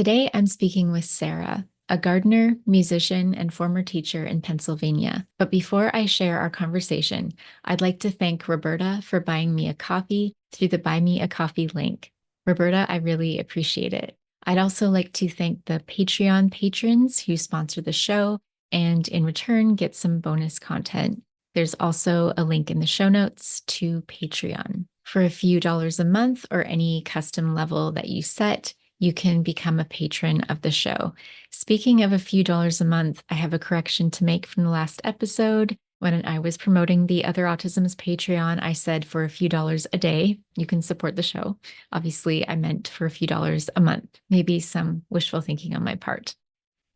Today, I'm speaking with Sarah, a gardener, musician, and former teacher in Pennsylvania. But before I share our conversation, I'd like to thank Roberta for buying me a coffee through the Buy Me a Coffee link. Roberta, I really appreciate it. I'd also like to thank the Patreon patrons who sponsor the show and in return get some bonus content. There's also a link in the show notes to Patreon. For a few dollars a month or any custom level that you set, you can become a patron of the show. Speaking of a few dollars a month, I have a correction to make from the last episode. When I was promoting the Other Autism's Patreon, I said for a few dollars a day, you can support the show. Obviously, I meant for a few dollars a month, maybe some wishful thinking on my part.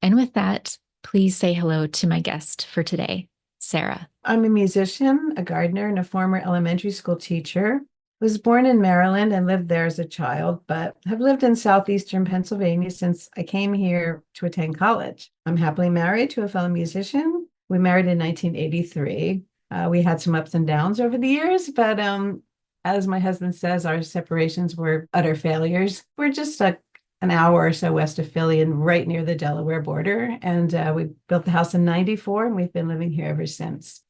And with that, please say hello to my guest for today, Sarah. I'm a musician, a gardener, and a former elementary school teacher. Was born in Maryland and lived there as a child, but have lived in southeastern Pennsylvania since I came here to attend college. I'm happily married to a fellow musician. We married in 1983. We had some ups and downs over the years, but as my husband says, our separations were utter failures. We're just an hour or so west of Philly and right near the Delaware border. And we built the house in 94, and we've been living here ever since.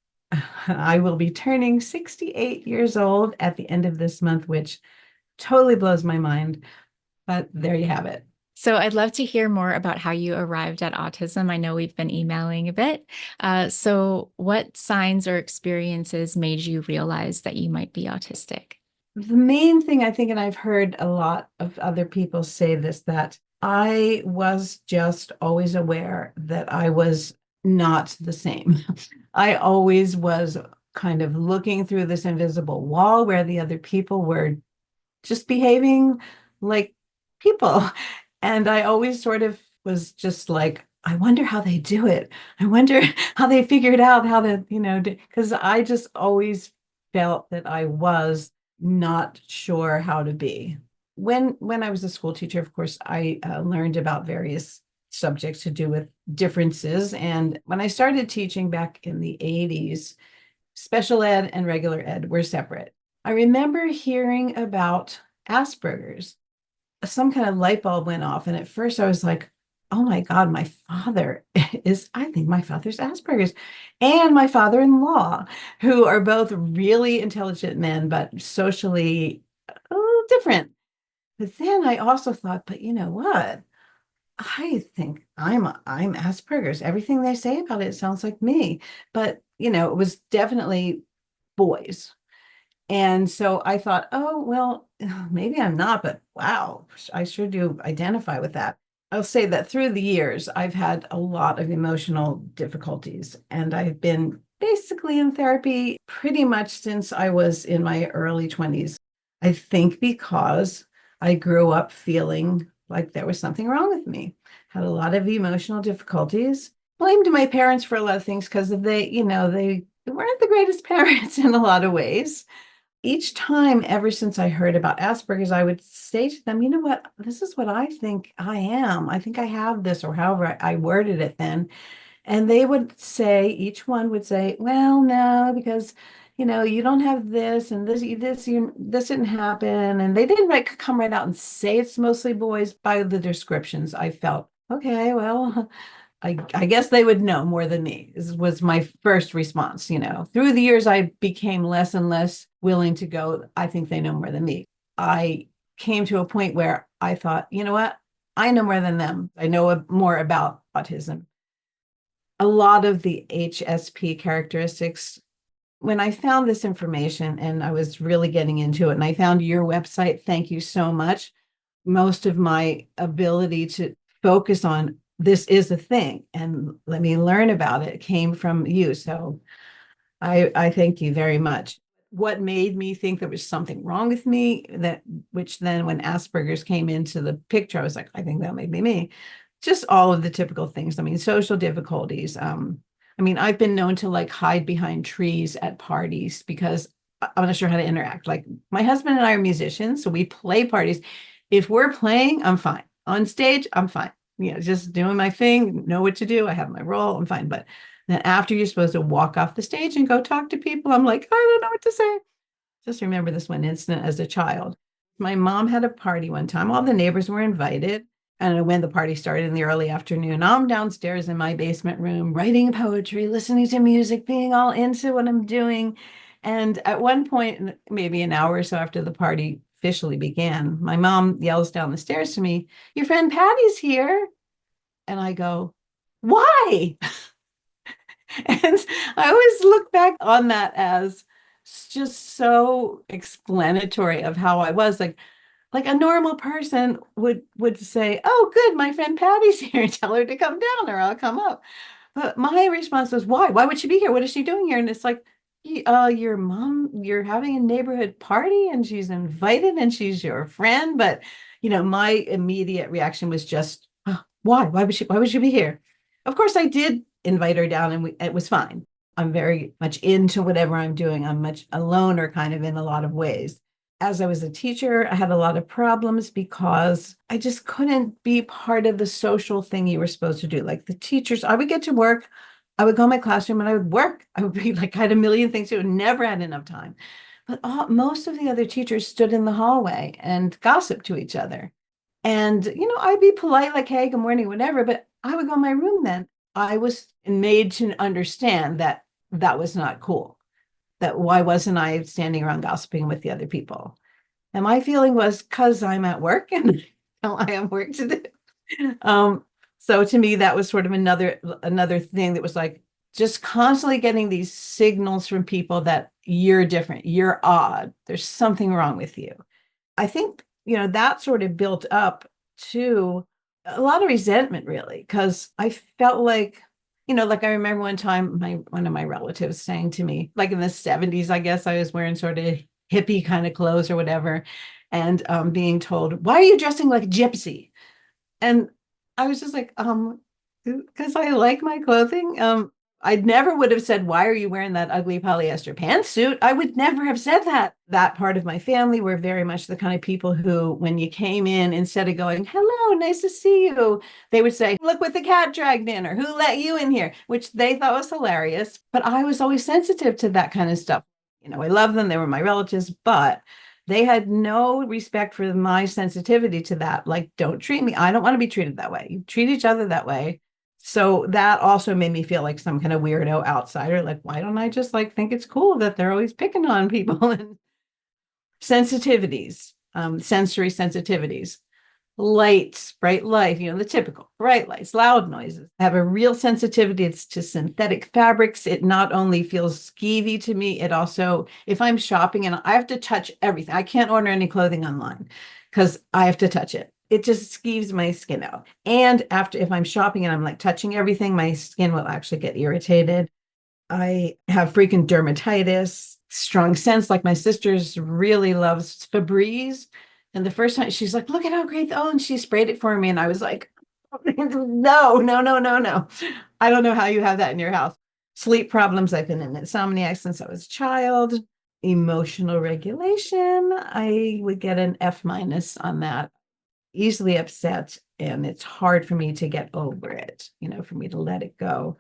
I will be turning 68 years old at the end of this month, which totally blows my mind. But there you have it. So I'd love to hear more about how you arrived at autism. I know we've been emailing a bit. So what signs or experiences made you realize that you might be autistic? The main thing I think, and I've heard a lot of other people say this, that I was just always aware that I was not the same. I always was kind of looking through this invisible wall where the other people were just behaving like people. And I always sort of was just like, I wonder how they do it. I wonder how they figured out how to, because I just always felt that I was not sure how to be. When I was a school teacher, of course, I learned about various subjects to do with differences. And when I started teaching back in the 80s, special ed and regular ed were separate. I remember hearing about Asperger's. Some kind of light bulb went off. And at first I was like, oh my God, I think my father's Asperger's, and my father-in-law, who are both really intelligent men, but socially a little different. But then I also thought, but you know what? I think I'm Asperger's. Everything they say about it sounds like me. But, it was definitely boys. And so I thought, oh, well, maybe I'm not, but wow, I sure do identify with that. I'll say that through the years, I've had a lot of emotional difficulties, and I've been basically in therapy pretty much since I was in my early 20s. I think because I grew up feeling like there was something wrong with me, had a lot of emotional difficulties, blamed my parents for a lot of things because they weren't the greatest parents in a lot of ways. Each time, ever since I heard about Asperger's, I would say to them, you know what, this is what I think I am. I think I have this, or however I worded it then. And they would say, each one would say, well, no, because, you don't have this and this didn't happen. And they didn't come right out and say it's mostly boys. By the descriptions, I felt, okay, well, I guess they would know more than me, was my first response. Through the years, I became less and less willing to go, I think they know more than me. I came to a point where I thought, you know what? I know more than them. I know more about autism. A lot of the HSP characteristics, when I found this information and I was really getting into it, and I found your website, thank you so much. Most of my ability to focus on this is a thing and let me learn about it came from you. So I thank you very much. What made me think there was something wrong with me, which then when Asperger's came into the picture, I was like, I think that may be me. Just all of the typical things. I mean, social difficulties. I've been known to hide behind trees at parties because I'm not sure how to interact. Like, my husband and I are musicians, so we play parties. If we're playing, I'm fine. On stage, I'm fine. Just doing my thing, know what to do. I have my role, I'm fine. But then after you're supposed to walk off the stage and go talk to people, I'm like, I don't know what to say. Just remember this one incident as a child. My mom had a party one time. All the neighbors were invited. And when the party started in the early afternoon, I'm downstairs in my basement room, writing poetry, listening to music, being all into what I'm doing. And at one point, maybe an hour or so after the party officially began, my mom yells down the stairs to me, "Your friend Patty's here." And I go, "Why?" And I always look back on that as just so explanatory of how I was. Like a normal person would say, "Oh, good, my friend Patty's here. Tell her to come down, or I'll come up." But my response was, "Why? Why would she be here? What is she doing here?" And it's like, your mom, you're having a neighborhood party, and she's invited, and she's your friend." But my immediate reaction was just, "Oh, why? Why would she? Why would she be here?" Of course, I did invite her down, and it was fine. I'm very much into whatever I'm doing. I'm much a loner kind of in a lot of ways. As I was a teacher, I had a lot of problems because I just couldn't be part of the social thing you were supposed to do. Like the teachers, I would get to work, I would go in my classroom and I would work. I would be like, I had a million things to do, never had enough time. But most of the other teachers stood in the hallway and gossiped to each other. And, I'd be polite, like, "Hey, good morning," whatever, but I would go in my room then. I was made to understand that that was not cool. That why wasn't I standing around gossiping with the other people? And my feeling was because I'm at work and I have work to do. So to me, that was sort of another thing that was like just constantly getting these signals from people that you're different, you're odd, there's something wrong with you. I think, that sort of built up to a lot of resentment, really, because I felt like, like I remember one time one of my relatives saying to me, like in the 70s, I guess I was wearing sort of hippie kind of clothes or whatever, and being told, "Why are you dressing like a gypsy?" And I was just like, because I like my clothing. I never would have said, "Why are you wearing that ugly polyester pantsuit?" I would never have said that. That part of my family were very much the kind of people who, when you came in, instead of going, "Hello, nice to see you," they would say, "Look what the cat dragged in," or "Who let you in here?" Which they thought was hilarious. But I was always sensitive to that kind of stuff. I love them. They were my relatives, but they had no respect for my sensitivity to that. Like, don't treat me. I don't want to be treated that way. You treat each other that way. So that also made me feel like some kind of weirdo outsider. Like, why don't I just like think it's cool that they're always picking on people? And sensitivities, sensory sensitivities, lights, bright light, the typical bright lights, loud noises. I have a real sensitivity to synthetic fabrics. It not only feels skeevy to me, it also, if I'm shopping and I have to touch everything, I can't order any clothing online because I have to touch it. It just skeeves my skin out. And if I'm shopping and I'm like touching everything, my skin will actually get irritated. I have frequent dermatitis, strong scents. Like my sister's really loves Febreze. And the first time she's like, "Look at how great." Oh, and she sprayed it for me. And I was like, "No, no, no, no, no. I don't know how you have that in your house." Sleep problems. I've been an insomniac since I was a child. Emotional regulation. I would get an F- on that. Easily upset. And it's hard for me to get over it, for me to let it go.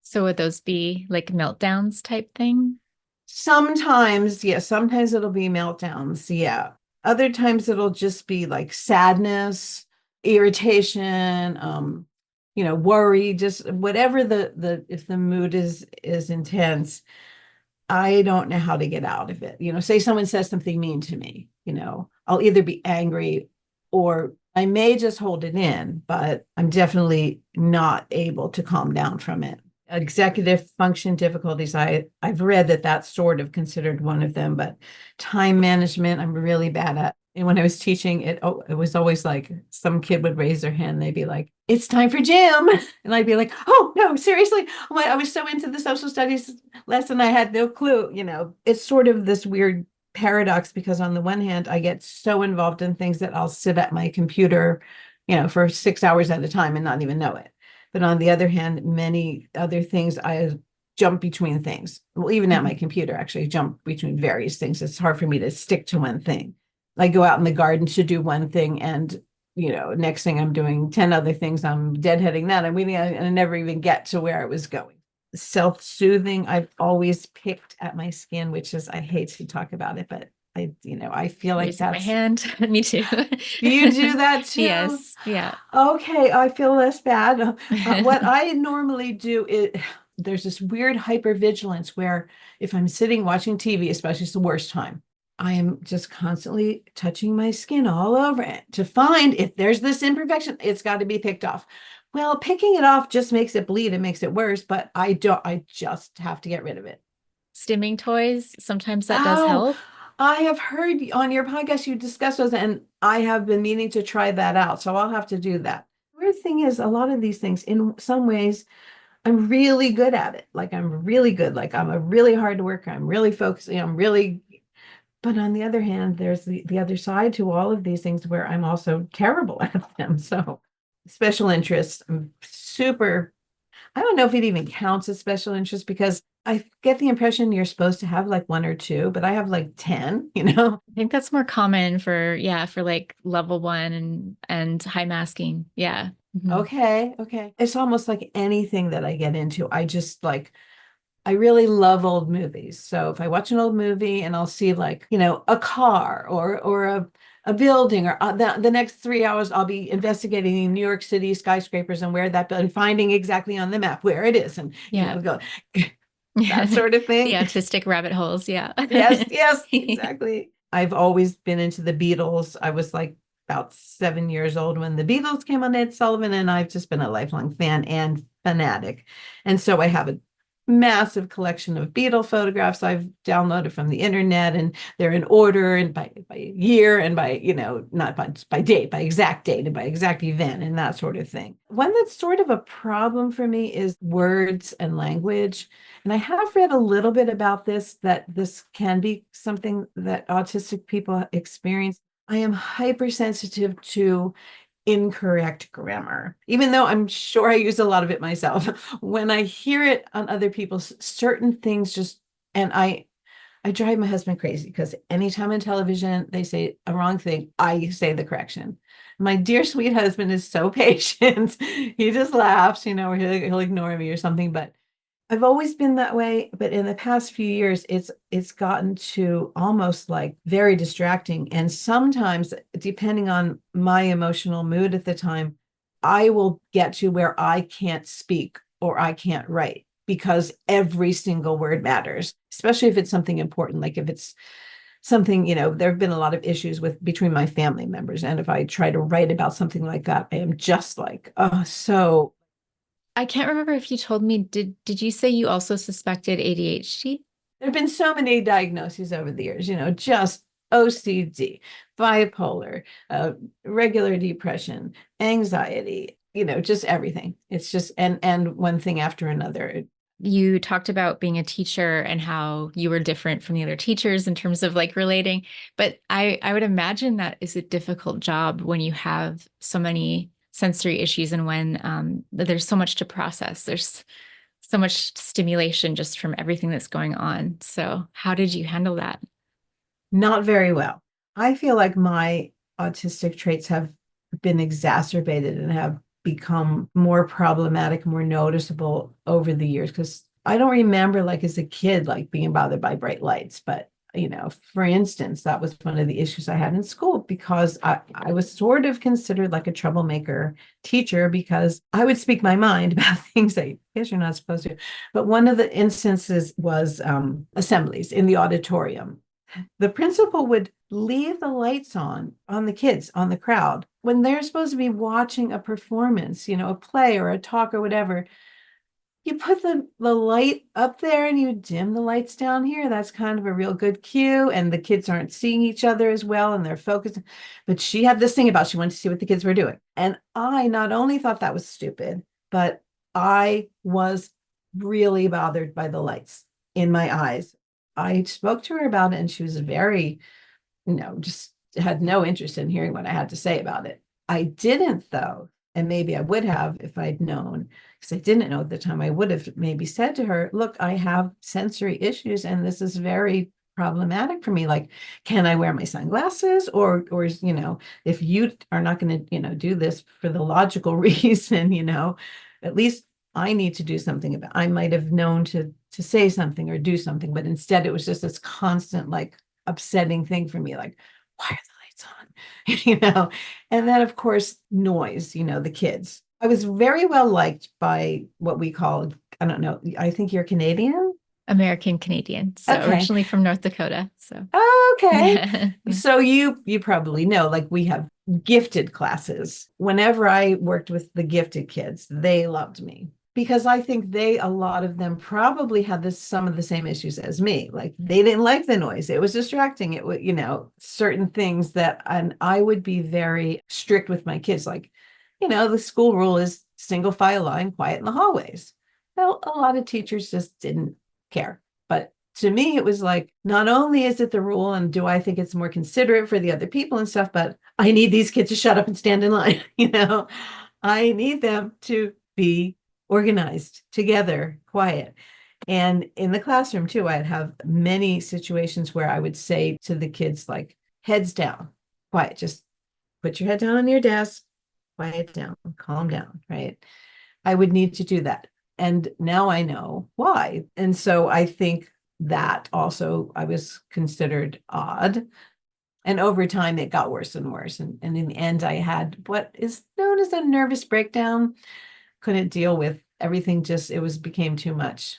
So would those be like meltdowns type thing? Sometimes, yeah, sometimes it'll be meltdowns. Yeah. Other times it'll just be like sadness, irritation, worry, just whatever if the mood is intense, I don't know how to get out of it. Say someone says something mean to me, I'll either be angry or I may just hold it in, but I'm definitely not able to calm down from it. Executive function difficulties, I've read that that's sort of considered one of them, but time management, I'm really bad at. And when I was teaching, it was always like some kid would raise their hand, they'd be like, "It's time for gym." And I'd be like, "Oh, no, seriously." I was so into the social studies lesson, I had no clue. It's sort of this weird paradox because on the one hand, I get so involved in things that I'll sit at my computer, for 6 hours at a time and not even know it. But on the other hand, many other things, I jump between things. Well, even at my computer, actually, I jump between various things. It's hard for me to stick to one thing. I go out in the garden to do one thing, and next thing I'm doing 10 other things. I'm deadheading that. I'm weaving, and I never even get to where I was going. Self-soothing, I've always picked at my skin, which is, I hate to talk about it, but I feel like Raising my that's, hand. Me too. do you do that too? Yes. Yeah. Okay, I feel less bad. What I normally do is there's this weird hypervigilance where if I'm sitting watching TV, especially it's the worst time, I am just constantly touching my skin all over it to find if there's this imperfection, it's got to be picked off. Well, picking it off just makes it bleed and makes it worse, but I just have to get rid of it. Stimming toys, sometimes that does Oh, help. I have heard on your podcast you discuss those, and I have been meaning to try that out. So I'll have to do that. The weird thing is, a lot of these things, in some ways, I'm really good at it. Like I'm really good. Like I'm a really hard worker. I'm really focusing. I'm really, but on the other hand, there's the other side to all of these things where I'm also terrible at them. So special interests, I'm super, I don't know if it even counts as special interest because I get the impression you're supposed to have like one or two, but I have like 10, you know? I think that's more common for, yeah, for like level one and high masking. Yeah. Mhm. Okay, okay. It's almost like anything that I get into. I just like, I really love old movies. So if I watch an old movie and I'll see like, a car or a building or the next 3 hours, I'll be investigating New York City skyscrapers and where that building, finding exactly on the map where it is and, Yeah. go that sort of The thing. autistic rabbit holes. Yeah. Yes, yes, exactly. I've always been into the Beatles. I was like about 7 years old when the Beatles came on Ed Sullivan, and I've just been a lifelong fan and fanatic. And so I have a massive collection of Beatle photographs I've downloaded from the internet, and they're in order and by year and by, not by date, by exact date and by exact event and that sort of thing. One that's sort of a problem for me is words and language. And I have read a little bit about this, that this can be something that autistic people experience. I am hypersensitive to incorrect grammar, even though I'm sure I use a lot of it myself. When I hear it on other people, certain things just, and I drive my husband crazy because anytime on television they say a wrong thing, I say the correction. My dear sweet husband is so patient. He just laughs, or he'll ignore me or something. But I've always been that way, but in the past few years, it's gotten to almost like very distracting. And sometimes, depending on my emotional mood at the time, I will get to where I can't speak or I can't write because every single word matters, especially if it's something important, like if it's something, there have been a lot of issues with between my family members. And if I try to write about something like that, I am just like, oh, so I can't remember if you told me, did you say you also suspected ADHD? there have been so many diagnoses over the years, just OCD, bipolar, regular depression, anxiety, just everything. It's just, and one thing after another. You talked about being a teacher and how you were different from the other teachers in terms of like relating, but I would imagine that is a difficult job when you have so many sensory issues and when there's so much to process. There's so much stimulation just from everything that's going on. So how did you handle that? Not very well. I feel like my autistic traits have been exacerbated and have become more problematic, more noticeable over the years. Because I don't remember, like as a kid, like being bothered by bright lights. But, for instance, that was one of the issues I had in school because I was sort of considered like a troublemaker teacher because I would speak my mind about things I guess you're not supposed to. But one of the instances was assemblies in the auditorium. The principal would leave the lights on the kids, on the crowd, when they're supposed to be watching a performance, a play or a talk or whatever. You put the light up there and you dim the lights down here. That's kind of a real good cue. And the kids aren't seeing each other as well and they're focused. But she had this thing about she wanted to see what the kids were doing. And I not only thought that was stupid, but I was really bothered by the lights in my eyes. I spoke to her about it and she was very, just had no interest in hearing what I had to say about it. I didn't, though, and maybe I would have if I'd known, because I didn't know at the time. I would have maybe said to her, look, I have sensory issues and this is very problematic for me. Like, can I wear my sunglasses? Or if you are not going to, do this for the logical reason, at least I need to do something I might have known to say something or do something, but instead it was just this constant like, upsetting thing for me. Like, why are the lights on? And then of course, noise, the kids. I was very well liked by what we call, I don't know, I think you're Canadian. American Canadian. So Okay. originally from North Dakota. So Okay. yeah. So you probably know, like we have gifted classes. Whenever I worked with the gifted kids, they loved me because I think a lot of them probably had some of the same issues as me. Like they didn't like the noise. It was distracting. It would, certain things and I would be very strict with my kids. Like, the school rule is single file line, quiet in the hallways. Well, a lot of teachers just didn't care. But to me, it was like, not only is it the rule, and do I think it's more considerate for the other people and stuff, but I need these kids to shut up and stand in line. I need them to be organized, together, quiet. And in the classroom, too, I'd have many situations where I would say to the kids, like, heads down, quiet, just put your head down on your desk, quiet down, calm down, right? I would need to do that. And now I know why. And so I think that also I was considered odd. And over time, it got worse and worse. And in the end, I had what is known as a nervous breakdown. Couldn't deal with everything, became too much.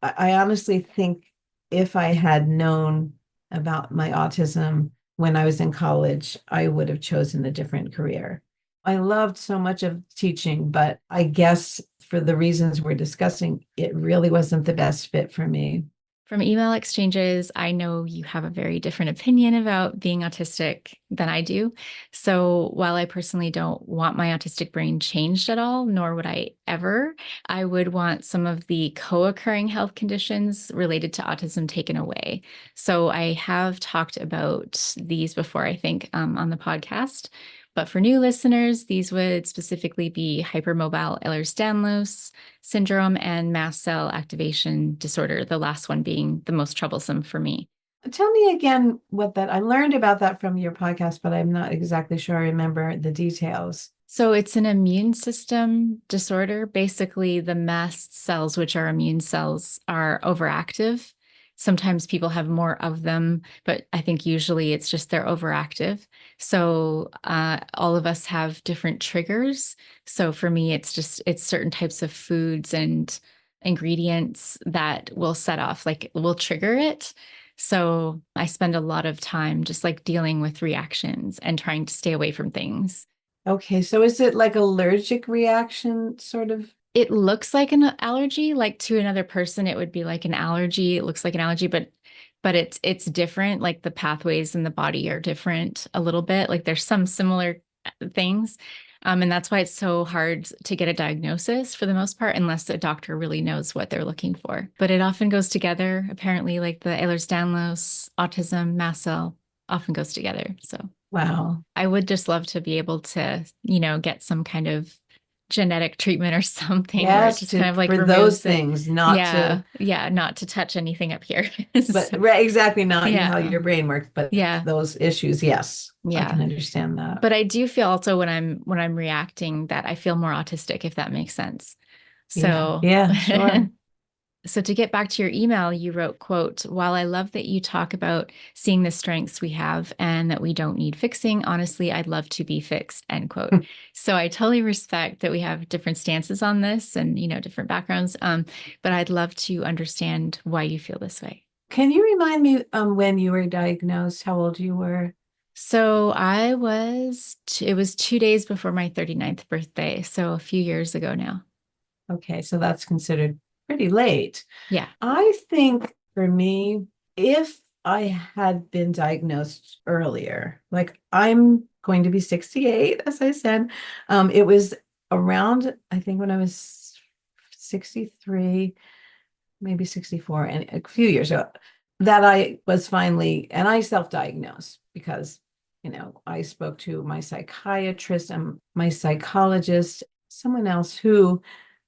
I honestly think if I had known about my autism when I was in college, I would have chosen a different career. I loved so much of teaching, but I guess for the reasons we're discussing, it really wasn't the best fit for me. From email exchanges, I know you have a very different opinion about being autistic than I do. So while I personally don't want my autistic brain changed at all, nor would I ever, I would want some of the co-occurring health conditions related to autism taken away. So I have talked about these before, I think, on the podcast. But for new listeners, these would specifically be hypermobile Ehlers-Danlos syndrome and mast cell activation disorder, the last one being the most troublesome for me. Tell me again I learned about that from your podcast, but I'm not exactly sure I remember the details. So it's an immune system disorder. Basically, the mast cells, which are immune cells, are overactive. Sometimes people have more of them, but I think usually it's just they're overactive. So all of us have different triggers. So for me, it's certain types of foods and ingredients that will set off, like will trigger it. So I spend a lot of time just like dealing with reactions and trying to stay away from things. Okay, so is it like allergic reaction sort of? It looks like an allergy, like to another person, it would be like an allergy. It looks like an allergy, but it's different. Like the pathways in the body are different a little bit. Like there's some similar things. And that's why it's so hard to get a diagnosis for the most part, unless the doctor really knows what they're looking for. But it often goes together. Apparently, like the Ehlers-Danlos, autism, mast cell often goes together. So Wow. I would just love to be able to, get some kind of genetic treatment or something where it Yes, just kind of like for those removes it. things, not to, Yeah, not to touch anything up here. but So, right, exactly not how yeah, your brain works, but yeah, those issues, yes, I yeah. can understand that. But I do feel also when I'm reacting that I feel more autistic, if that makes sense. Yeah, So yeah, sure. So to get back to your email, you wrote, quote, while I love that you talk about seeing the strengths we have and that we don't need fixing, honestly, I'd love to be fixed, end quote. So I totally respect that we have different stances on this and, different backgrounds. But I'd love to understand why you feel this way. Can you remind me when you were diagnosed, how old you were? So it was 2 days before my 39th birthday. So a few years ago now. Okay, so that's considered pretty late. Yeah. I think for me, if I had been diagnosed earlier, like I'm going to be 68, as I said, it was around, I think when I was 63, maybe 64, and a few years ago, that I was finally, and I self-diagnosed because, I spoke to my psychiatrist and my psychologist, someone else who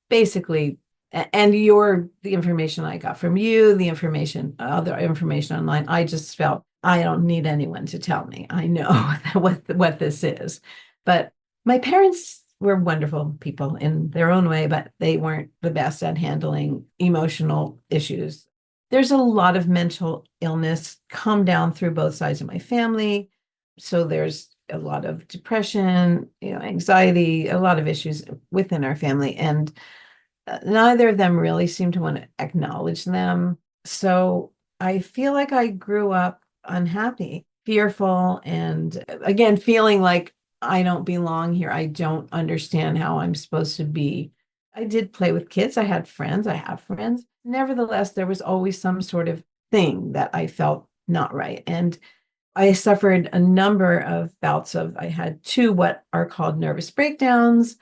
basically, and the information I got from you, the other information online, I just felt I don't need anyone to tell me. I know what this is. But my parents were wonderful people in their own way, but they weren't the best at handling emotional issues. there's a lot of mental illness come down through both sides of my family. So there's a lot of depression, anxiety, a lot of issues within our family. And neither of them really seem to want to acknowledge them. So I feel like I grew up unhappy, fearful, and again, feeling like I don't belong here. I don't understand how I'm supposed to be. I did play with kids. I had friends. I have friends. Nevertheless, there was always some sort of thing that I felt not right. And I suffered a number of bouts of, I had two what are called nervous breakdowns.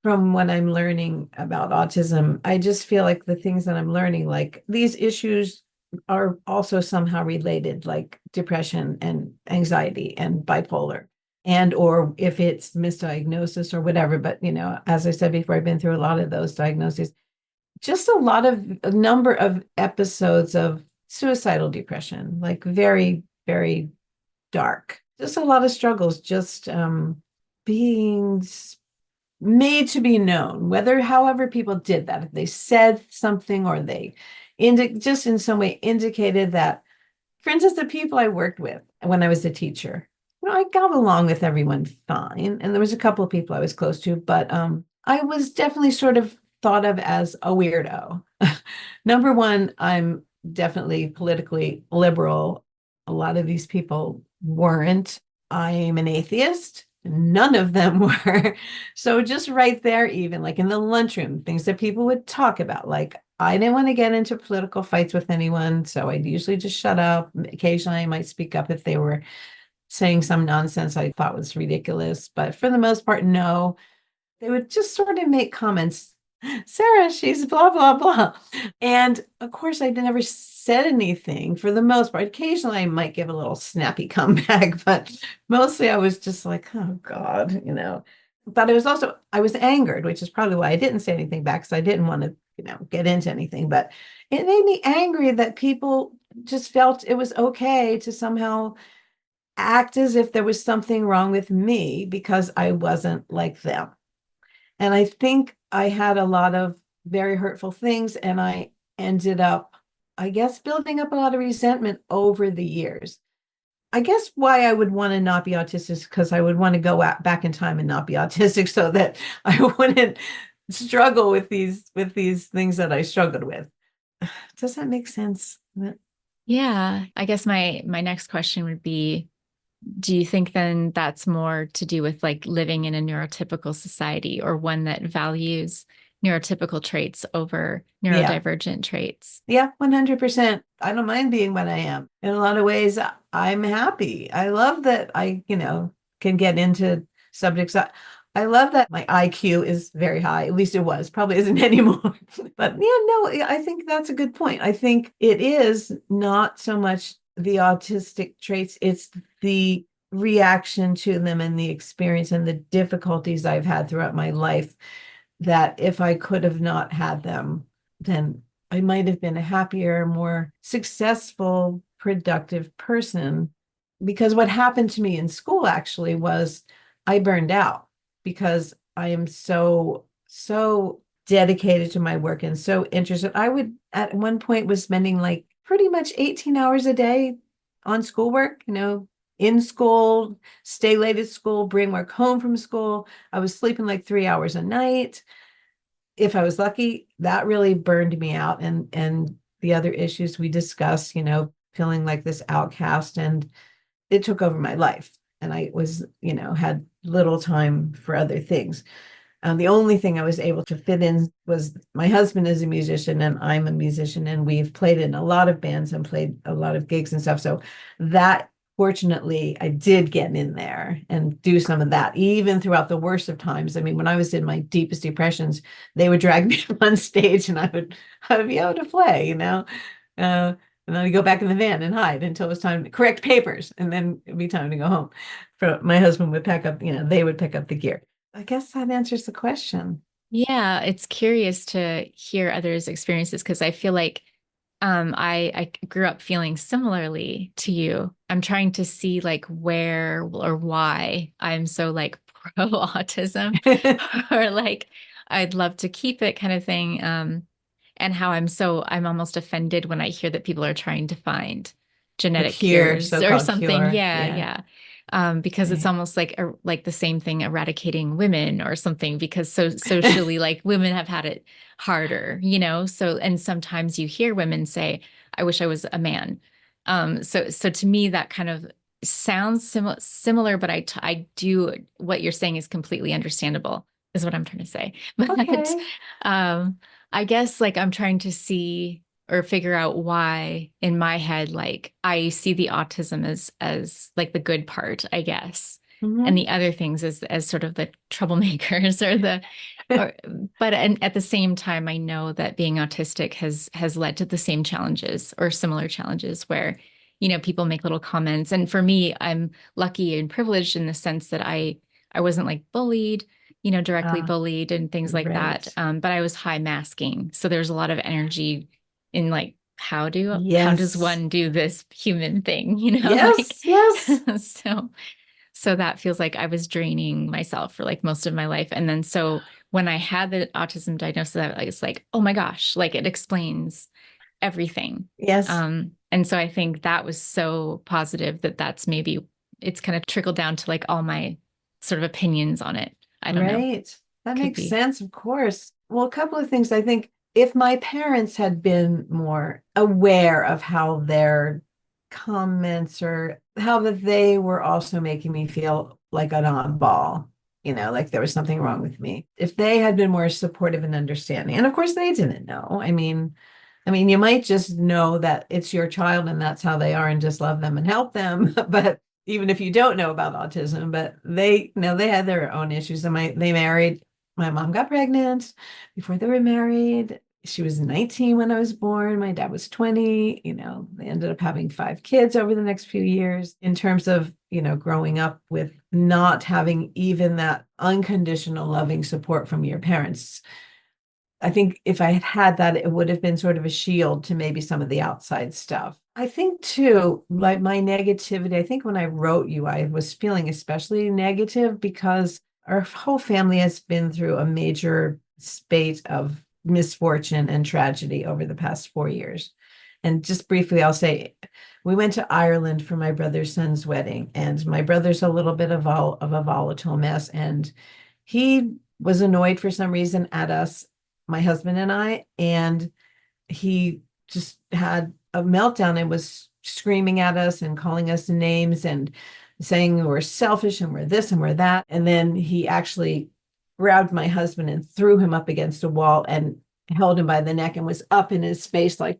From what I'm learning about autism, I just feel like the things that I'm learning, like these issues are also somehow related, like depression and anxiety and bipolar, and or if it's misdiagnosis or whatever. But as I said before, I've been through a lot of those diagnoses. Just a number of episodes of suicidal depression, like very, very dark. Just a lot of struggles, just being made to be known, whether however people did that, if they said something or they just in some way indicated that, for instance, the people I worked with when I was a teacher, I got along with everyone fine. And there was a couple of people I was close to, but I was definitely sort of thought of as a weirdo. Number one, I'm definitely politically liberal. A lot of these people weren't. I'm an atheist. None of them were. So just right there, even like in the lunchroom, things that people would talk about, like I didn't want to get into political fights with anyone. So I'd usually just shut up. Occasionally I might speak up if they were saying some nonsense I thought was ridiculous. But for the most part, no. They would just sort of make comments. Sarah, she's blah, blah, blah. And of course, I never said anything for the most part. Occasionally, I might give a little snappy comeback, but mostly I was just like, oh God. But I was angered, which is probably why I didn't say anything back because I didn't want to, get into anything. But it made me angry that people just felt it was okay to somehow act as if there was something wrong with me because I wasn't like them. And I think I had a lot of very hurtful things, and I ended up, I guess, building up a lot of resentment over the years. I guess why I would want to not be autistic is because I would want to go back in time and not be autistic so that I wouldn't struggle with these things that I struggled with. Does that make sense? Yeah, I guess my next question would be, do you think then that's more to do with like living in a neurotypical society or one that values neurotypical traits over Yeah. neurodivergent traits? Yeah, 100%. I don't mind being what I am. In a lot of ways, I'm happy. I love that can get into subjects. I love that my IQ is very high. At least it was, probably isn't anymore. But yeah, no, I think that's a good point. I think it is not so much the autistic traits, it's the reaction to them and the experience and the difficulties I've had throughout my life that if I could have not had them, then I might have been a happier, more successful, productive person. Because what happened to me in school actually was I burned out because I am so dedicated to my work and so interested. I would at one point was spending like pretty much 18 hours a day on schoolwork, in school, stay late at school, bring work home from school. I was sleeping like 3 hours a night if I was lucky. That really burned me out. And the other issues we discussed, feeling like this outcast, and it took over my life. And I was, had little time for other things. The only thing I was able to fit in was my husband is a musician and I'm a musician, and we've played in a lot of bands and played a lot of gigs and stuff. So that fortunately I did get in there and do some of that, even throughout the worst of times. I mean, when I was in my deepest depressions, they would drag me on stage and I would be able to play, and then I'd go back in the van and hide until it was time to correct papers, and then it'd be time to go home. My husband would pack up, they would pick up the gear. I guess that answers the question. Yeah, it's curious to hear others' experiences because I feel like I grew up feeling similarly to you. I'm trying to see like where or why I'm so like pro autism or like I'd love to keep it kind of thing. and how I'm almost offended when I hear that people are trying to find The genetic cure, cures or so-called something. cure. Yeah, Yeah. yeah. Because it's Right. almost like the same thing eradicating women or something, because so socially, like women have had it harder, So, and sometimes you hear women say, I wish I was a man. So to me, that kind of sounds similar, but I do, what you're saying is completely understandable, is what I'm trying to say. But Okay. um, I guess like I'm trying to see or figure out why in my head, like I see the autism as like the good part, I guess. And Hmm. the other things as sort of the troublemakers or but and at the same time, I know that being autistic has led to the same challenges or similar challenges where, people make little comments. And for me, I'm lucky and privileged in the sense that I wasn't like bullied, directly Ah, bullied and things like that. right. But I was high masking. So there's a lot of energy in like how does Yes. one do this human thing, like Yes, yes. so so that feels like I was draining myself for like most of my life. And then so when I had the autism diagnosis, I was like, oh my gosh, like it explains everything. Yes. And so I think that was so positive that that's maybe it's kind of trickled down to like all my sort of opinions on it. I don't know. Right. That Could makes be. sense, of course. Well, a couple of things. I think if my parents had been more aware of how their comments or how that they were also making me feel like an oddball, like there was something wrong with me. If they had been more supportive and understanding, and of course they didn't know. I mean, you might just know that it's your child and that's how they are and just love them and help them. But even if you don't know about autism, but they had their own issues. And they married, my mom got pregnant before they were married. She was 19 when I was born. My dad was 20. They ended up having 5 kids over the next few years. In terms of, growing up with not having even that unconditional loving support from your parents, I think if I had had that, it would have been sort of a shield to maybe some of the outside stuff. I think too, like my negativity, I think when I wrote you, I was feeling especially negative because our whole family has been through a major spate of misfortune and tragedy over the past 4 years. And just briefly, I'll say we went to Ireland for my brother's son's wedding, and my brother's a little bit of a volatile mess, and he was annoyed for some reason at us, my husband and I, and he just had a meltdown and was screaming at us and calling us names and saying we're selfish and we're this and we're that. And then he actually grabbed my husband and threw him up against a wall and held him by the neck and was up in his face, like,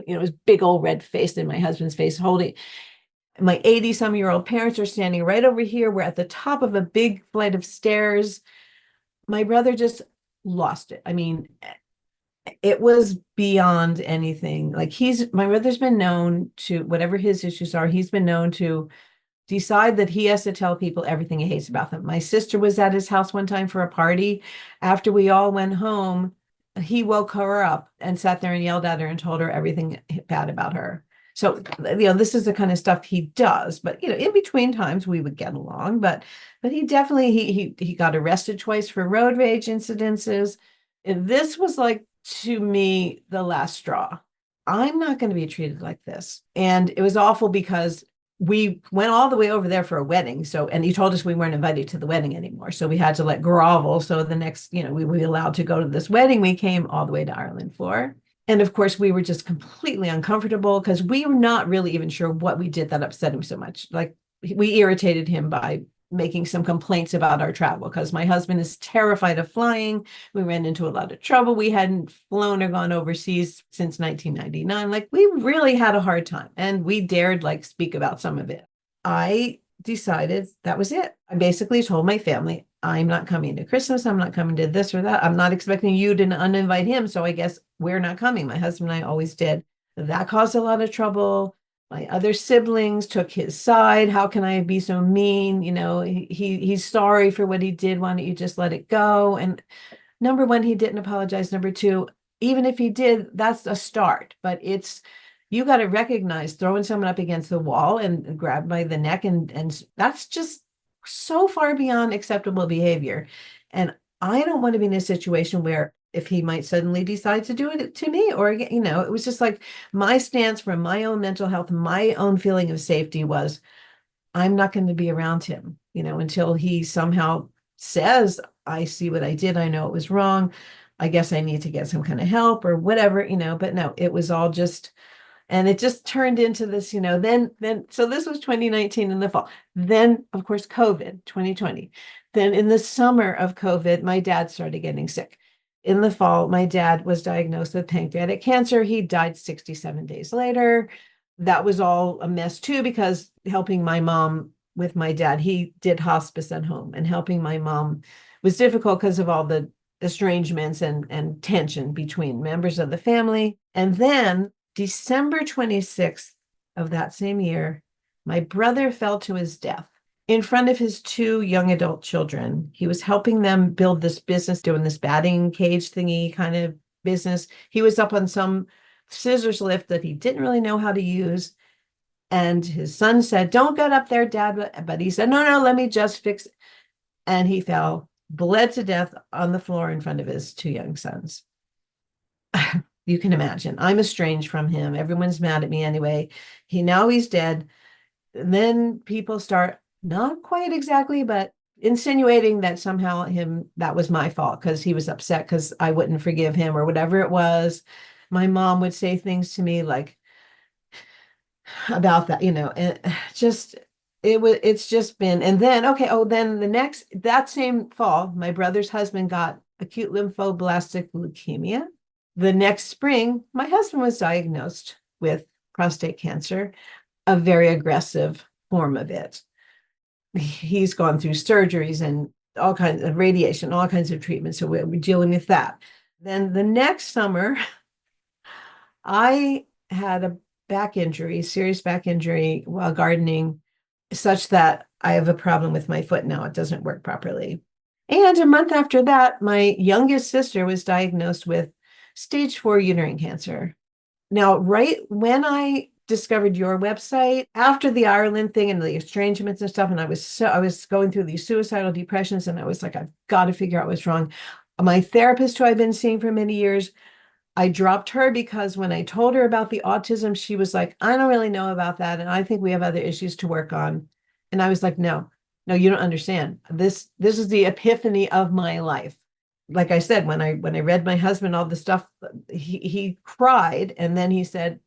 his big old red face in my husband's face, holding. My 80-some-year-old parents are standing right over here. We're at the top of a big flight of stairs. My brother just lost it. I mean, it was beyond anything. Like my brother's been known to, whatever his issues are, he's been known to decide that he has to tell people everything he hates about them. My sister was at his house one time for a party. After we all went home, he woke her up and sat there and yelled at her and told her everything bad about her. So, this is the kind of stuff he does. But, in between times we would get along. But he definitely, he got arrested twice for road rage incidences. And this was like, to me, the last straw. I'm not going to be treated like this. And it was awful because we went all the way over there for a wedding. So, and he told us we weren't invited to the wedding anymore. So we had to let grovel. So the next, we were allowed to go to this wedding we came all the way to Ireland for. And of course, we were just completely uncomfortable because we were not really even sure what we did that upset him so much. Like, we irritated him by making some complaints about our travel because my husband is terrified of flying. We ran into a lot of trouble. We hadn't flown or gone overseas since 1999. Like, we really had a hard time, and we dared like speak about some of it. I decided that was it. I basically told my family, I'm not coming to Christmas. I'm not coming to this or that. I'm not expecting you to uninvite him. So I guess we're not coming. My husband and I always did. That caused a lot of trouble. My other siblings took his side. How can I be so mean? He's sorry for what he did. Why don't you just let it go? And number one, he didn't apologize. Number two, even if he did, that's a start. But you got to recognize throwing someone up against the wall and grab by the neck, and that's just so far beyond acceptable behavior. And I don't want to be in a situation where if he might suddenly decide to do it to me, or, it was just like my stance for my own mental health, my own feeling of safety was I'm not going to be around him, until he somehow says, I see what I did. I know it was wrong. I guess I need to get some kind of help or whatever, but no, it was all just, and it just turned into this, so this was 2019 in the fall. Then, of course, COVID, 2020. Then in the summer of COVID, my dad started getting sick. In the fall, my dad was diagnosed with pancreatic cancer. He died 67 days later. That was all a mess too, because helping my mom with my dad, he did hospice at home, and helping my mom was difficult because of all the estrangements and tension between members of the family. And then December 26th of that same year, my brother fell to his death in front of his two young adult children. He was helping them build this business, doing this batting cage thingy kind of business. He was up on some scissors lift that he didn't really know how to use. And his son said, "Don't get up there, Dad." But he said, "No, let me just fix it." And he fell, bled to death on the floor in front of his two young sons. You can imagine. I'm estranged from him. Everyone's mad at me anyway. He's dead. And then people start, not quite exactly, but insinuating that somehow that was my fault because he was upset because I wouldn't forgive him or whatever it was. My mom would say things to me like about that, and it's just been, and then, okay, then that same fall, my brother's husband got acute lymphoblastic leukemia. The next spring, my husband was diagnosed with prostate cancer, a very aggressive form of it. He's gone through surgeries and all kinds of radiation, all kinds of treatments. So we're dealing with that. Then the next summer, I had a serious back injury while gardening, such that I have a problem with my foot now. It doesn't work properly. And a month after that, my youngest sister was diagnosed with stage 4 uterine cancer. Now, right when I discovered your website, after the Ireland thing and the estrangements and stuff, and I was going through these suicidal depressions, and I was like, I've got to figure out what's wrong. My therapist, who I've been seeing for many years, I dropped her because when I told her about the autism, she was like, I don't really know about that, and I think we have other issues to work on. And I was like, no, you don't understand. This is the epiphany of my life. Like I said, when I read my husband all the stuff, he cried, and then he said,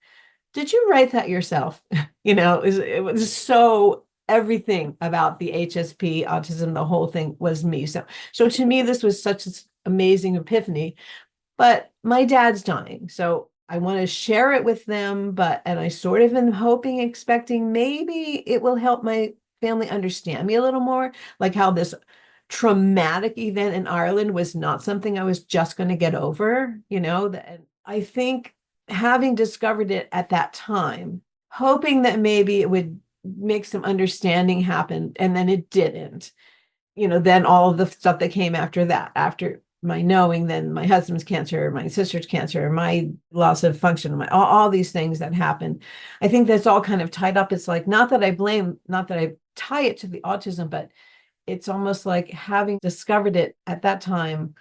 "Did you write that yourself?" It was so, everything about the HSP autism, the whole thing was me. So to me, this was such an amazing epiphany. But my dad's dying, so I want to share it with them. And I sort of am hoping, expecting maybe it will help my family understand me a little more, like how this traumatic event in Ireland was not something I was just going to get over, that I think having discovered it at that time, hoping that maybe it would make some understanding happen, and then it didn't. Then all of the stuff that came after that, after my knowing, then my husband's cancer, my sister's cancer, my loss of function, all these things that happened. I think that's all kind of tied up. It's like, not that I tie it to the autism, but it's almost like having discovered it at that time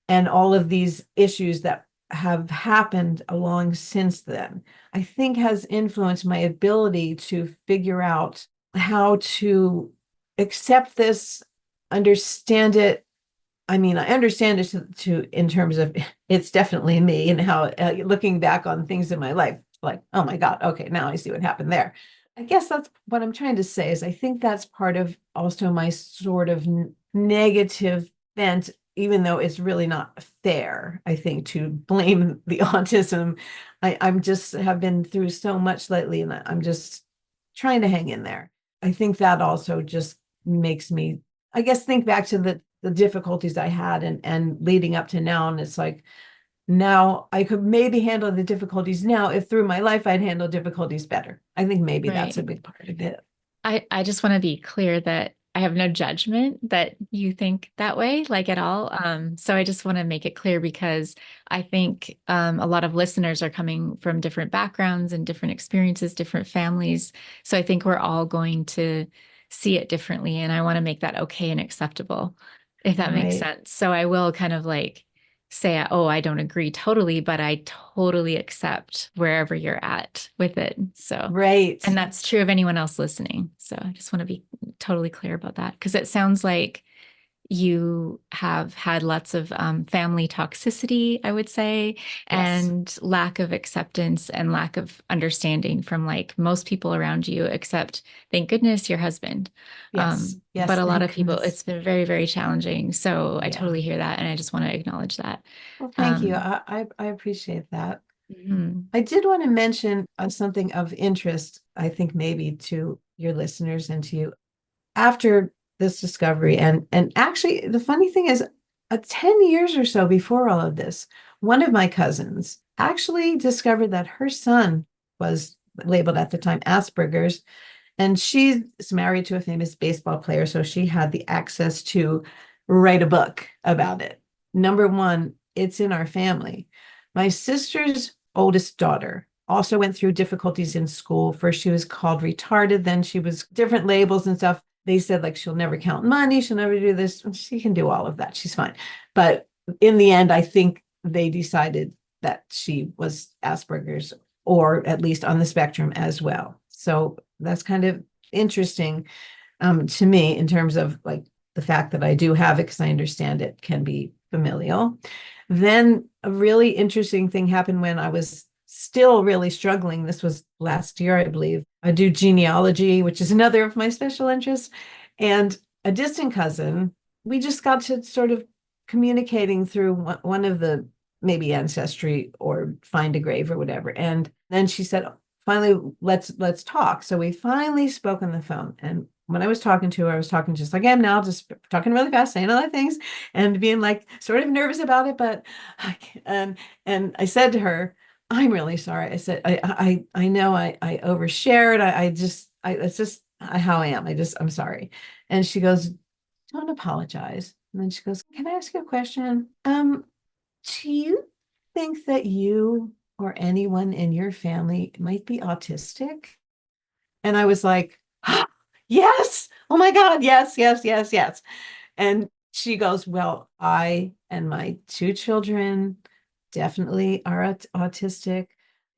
and all of these issues that have happened along since then, I think has influenced my ability to figure out how to accept this, understand it. I mean, I understand it in terms of it's definitely me, and how looking back on things in my life, like, oh my God, okay, now I see what happened there. I guess that's what I'm trying to say, is I think that's part of also my sort of negative bent, even though it's really not fair, I think, to blame the autism. I'm just have been through so much lately, and I'm just trying to hang in there. I think that also just makes me, I guess, think back to the difficulties I had and leading up to now. And it's like, now I could maybe handle the difficulties now if through my life I'd handle difficulties better. I think maybe that's a big part of it. I just want to be clear that I have no judgment that you think that way, like at all. So I just want to make it clear, because I think a lot of listeners are coming from different backgrounds and different experiences, different families. So I think we're all going to see it differently. And I want to make that okay and acceptable, if that makes Right. sense. So I will kind of like say, oh, I don't agree totally, but I totally accept wherever you're at with it. So, Right. and that's true of anyone else listening. So I just want to be totally clear about that because it sounds like you have had lots of family toxicity, I would say, Yes. and lack of acceptance and lack of understanding from like most people around you, except thank goodness your husband. Yes. But Yes. a lot of Thank people, goodness. it's been very, very challenging. So I Yeah. totally hear that. And I just want to acknowledge that. Well, thank you. Um, I appreciate that. mhm. I did want to mention something of interest, I think maybe to your listeners and to you after this discovery. And actually, the funny thing is, 10 years or so before all of this, one of my cousins actually discovered that her son was labeled at the time Asperger's. And she's married to a famous baseball player, so she had the access to write a book about it. Number one, it's in our family. My sister's oldest daughter also went through difficulties in school. First, she was called retarded, then she was different labels and stuff. They said, like, she'll never count money, she'll never do this. She can do all of that. She's fine. But in the end, I think they decided that she was Asperger's or at least on the spectrum as well. So that's kind of interesting to me in terms of like the fact that I do have it because I understand it can be familial. Then a really interesting thing happened when I was still really struggling. This was last year, I believe. I do genealogy, which is another of my special interests. And a distant cousin, we just got to sort of communicating through one of the maybe ancestry or find a grave or whatever. And then she said, finally, let's talk. So we finally spoke on the phone. And when I was talking to her, I was talking just like I am now, just talking really fast, saying a lot of things and being like sort of nervous about it. But and I said to her, I'm really sorry. I said, I know I overshared. It's just how I am. I'm sorry. And she goes, don't apologize. And then she goes, can I ask you a question? Do you think that you or anyone in your family might be autistic? And I was like, yes. Oh my God. Yes, yes, yes, yes. And she goes, well, I and my two children definitely are autistic.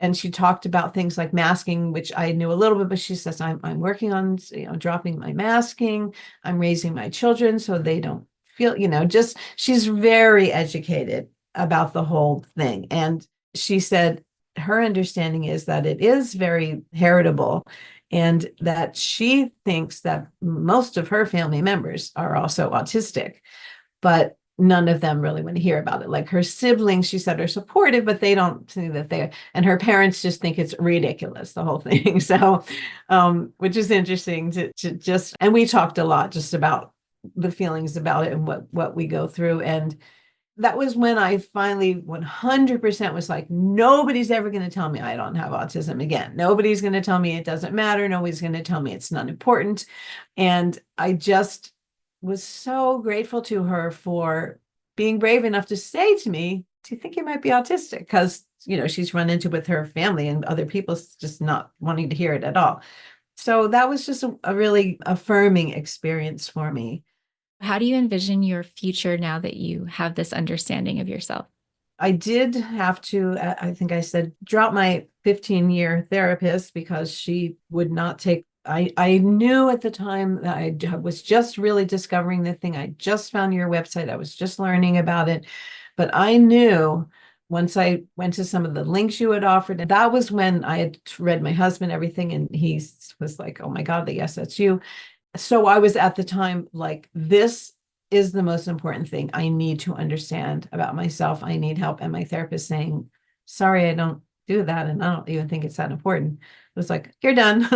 And she talked about things like masking, which I knew a little bit, but she says, I'm working on, dropping my masking. I'm raising my children so they don't feel, just she's very educated about the whole thing. And she said her understanding is that it is very heritable and that she thinks that most of her family members are also autistic, but none of them really want to hear about it. Like her siblings, she said, are supportive, but they don't see that and her parents just think it's ridiculous, the whole thing. So, which is interesting to just, and we talked a lot just about the feelings about it and what we go through. And that was when I finally 100% was like, nobody's ever going to tell me I don't have autism again. Nobody's going to tell me it doesn't matter. Nobody's going to tell me it's not important. And I just was so grateful to her for being brave enough to say to me, do you think you might be autistic? Because, she's run into with her family and other people just not wanting to hear it at all. So that was just a really affirming experience for me. How do you envision your future now that you have this understanding of yourself? I did have to, I think I said, drop my 15-year therapist because she would not take. I knew at the time that I was just really discovering the thing. I just found your website. I was just learning about it. But I knew once I went to some of the links you had offered, and that was when I had read my husband everything, and he was like, oh my God, yes, that's you. So I was at the time like, this is the most important thing I need to understand about myself. I need help. And my therapist saying, sorry, I don't do that. And I don't even think it's that important. It was like, you're done.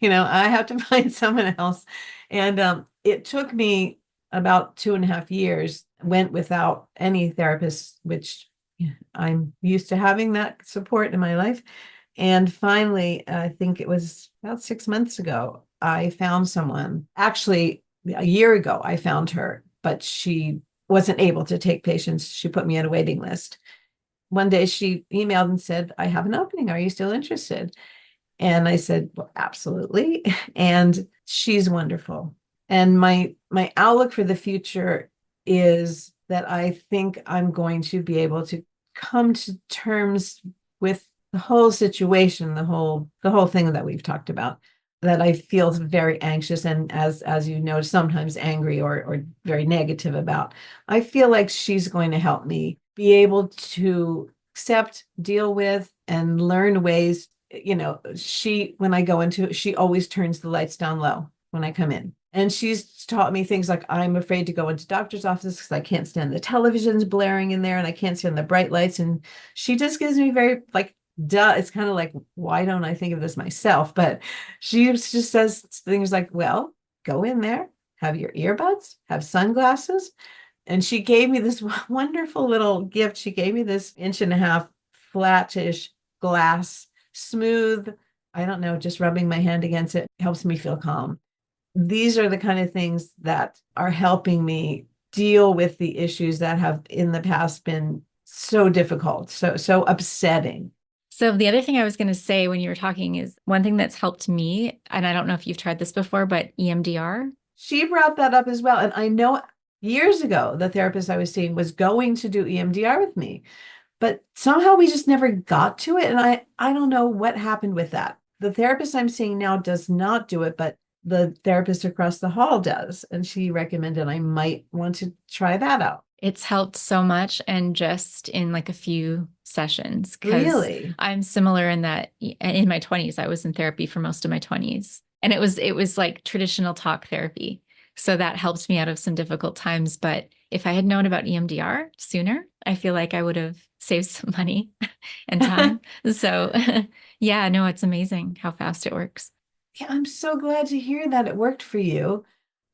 I have to find someone else. And it took me about 2.5 years, went without any therapist, which I'm used to having that support in my life. And finally, I think it was about 6 months ago, I found someone. Actually, a year ago, I found her, but she wasn't able to take patients. She put me on a waiting list. One day she emailed and said, I have an opening. Are you still interested? And I said, well, absolutely. And she's wonderful. And my outlook for the future is that I think I'm going to be able to come to terms with the whole situation, the whole thing that we've talked about, that I feel very anxious and, as you know, sometimes angry or very negative about. I feel like she's going to help me be able to accept, deal with, and learn ways. When I go into it, she always turns the lights down low when I come in. And she's taught me things like, I'm afraid to go into doctor's offices because I can't stand the televisions blaring in there and I can't stand the bright lights. And she just gives me very, like, duh. It's kind of like, why don't I think of this myself? But she just says things like, well, go in there, have your earbuds, have sunglasses. And she gave me this wonderful little gift. She gave me this 1.5 inch flattish glass, smooth. I don't know, just rubbing my hand against it helps me feel calm. These are the kind of things that are helping me deal with the issues that have in the past been so difficult, so upsetting. So the other thing I was going to say when you were talking is one thing that's helped me, and I don't know if you've tried this before, but EMDR. She brought that up as well. And I know years ago, the therapist I was seeing was going to do EMDR with me, but somehow we just never got to it. And I don't know what happened with that. The therapist I'm seeing now does not do it, but the therapist across the hall does. And she recommended I might want to try that out. It's helped so much and just in like a few sessions because Really? I'm similar in that in my 20s, I was in therapy for most of my 20s. And it was like traditional talk therapy. So that helped me out of some difficult times. But if I had known about EMDR sooner, I feel like I would have saved some money and time. So yeah, no, it's amazing how fast it works. Yeah, I'm so glad to hear that it worked for you.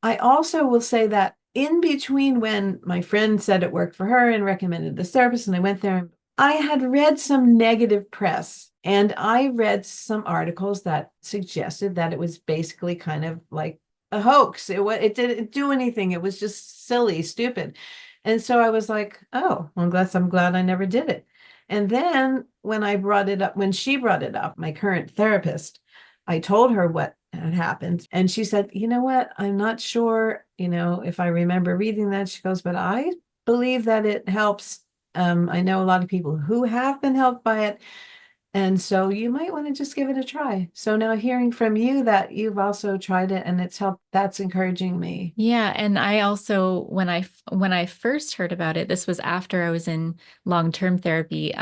I also will say that in between when my friend said it worked for her and recommended this therapist, and I went there, I had read some negative press and I read some articles that suggested that it was basically kind of like a hoax. It didn't do anything. It was just silly, stupid. And so I was like, oh, well, I'm glad I never did it. And then when I brought it up, when she brought it up, my current therapist, I told her what had happened. And she said, you know what? I'm not sure, if I remember reading that. She goes, but I believe that it helps. I know a lot of people who have been helped by it. And so you might want to just give it a try. So now hearing from you that you've also tried it and it's helped, that's encouraging me. Yeah, and I also when I first heard about it, this was after I was in long-term therapy.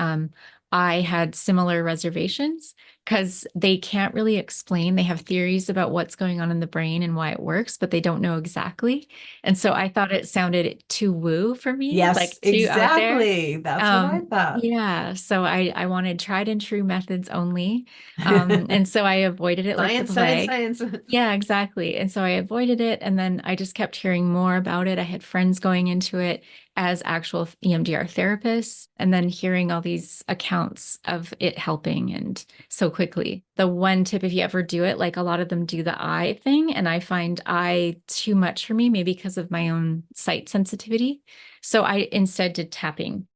I had similar reservations because they can't really explain. They have theories about what's going on in the brain and why it works, but they don't know exactly. And so I thought it sounded too woo for me, Yes, like too out there. exactly. That's what I thought. Yeah, so I wanted tried and true methods only. And so I avoided it like the Science, science, plague. science. Yeah, exactly. And so I avoided it. And then I just kept hearing more about it. I had friends going into it as actual EMDR therapists, and then hearing all these accounts of it helping and so quickly. The one tip, if you ever do it, like a lot of them do the eye thing, and I find eye too much for me, maybe because of my own sight sensitivity. So I instead did tapping.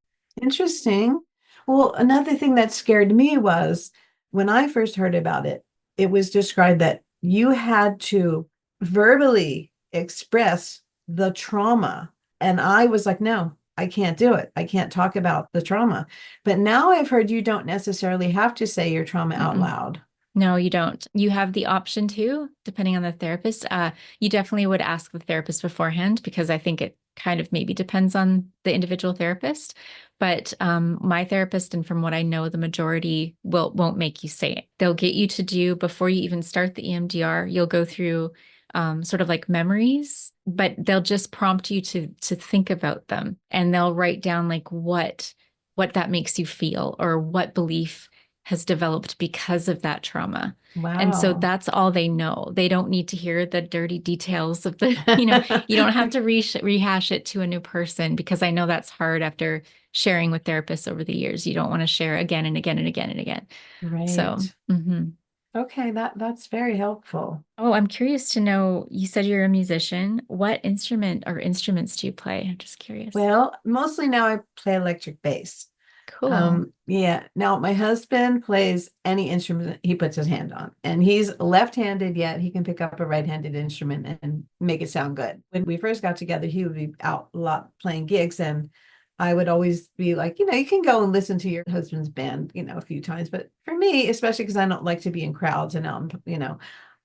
Interesting. Well, another thing that scared me was when I first heard about it, it was described that you had to verbally express the trauma. And I was like, no, I can't do it. I can't talk about the trauma. But now I've heard you don't necessarily have to say your trauma out Mm-mm. loud. No, you don't. You have the option to, depending on the therapist. You definitely would ask the therapist beforehand because I think it kind of maybe depends on the individual therapist. But my therapist, and from what I know, the majority won't make you say it. They'll get you to do before you even start the EMDR. You'll go through sort of like memories, but they'll just prompt you to think about them, and they'll write down like what that makes you feel or what belief has developed because of that trauma. And so Wow. that's all they know. They don't need to hear the dirty details of the, you don't have to rehash it to a new person because I know that's hard after sharing with therapists over the years. You don't want to share again and again and again and again. So, Right. Okay, that's very helpful. oh, I'm curious to know, you said you're a musician. What instrument or instruments do you play? I'm just curious. Well, mostly now I play electric bass. Cool. Yeah. Now my husband plays any instrument he puts his hand on, and he's left-handed, yet he can pick up a right-handed instrument and make it sound good. When we first got together, he would be out a lot playing gigs, and I would always be like, you can go and listen to your husband's band, a few times. But for me, especially because I don't like to be in crowds and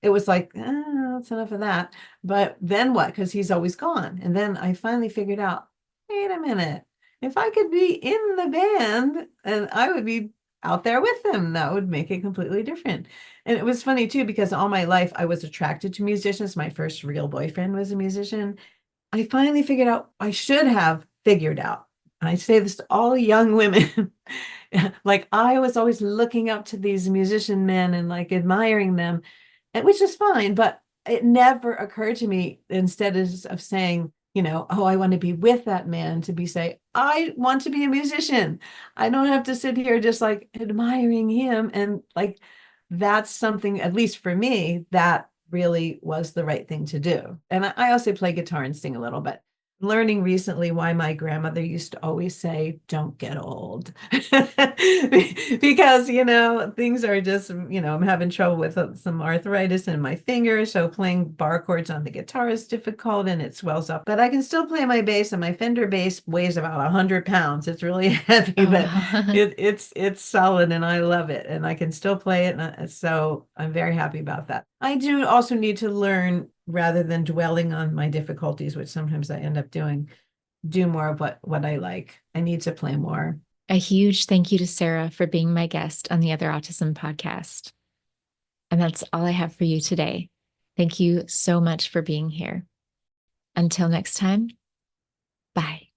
it was like, that's enough of that. But then what? Because he's always gone. And then I finally figured out, wait a minute. If I could be in the band and I would be out there with them, that would make it completely different. And it was funny too, because all my life I was attracted to musicians. My first real boyfriend was a musician. I finally figured out I should have figured out. I say this to all young women. Like I was always looking up to these musician men and like admiring them, and which is fine, but it never occurred to me, instead of saying, oh, I want to be with that man, to be say, I want to be a musician. I don't have to sit here just like admiring him. And like that's something, at least for me, that really was the right thing to do. And I also play guitar and sing a little bit. Learning recently why my grandmother used to always say, don't get old. Because, things are just, I'm having trouble with some arthritis in my fingers. So playing bar chords on the guitar is difficult and it swells up. But I can still play my bass, and my Fender bass weighs about 100 pounds. It's really heavy, but Oh, it's solid and I love it. And I can still play it. So I'm very happy about that. I do also need to learn, rather than dwelling on my difficulties, which sometimes I end up doing, do more of what I like. I need to play more. a huge thank you to Sarah for being my guest on the Other Autism podcast. And that's all I have for you today. Thank you so much for being here. Until next time, bye.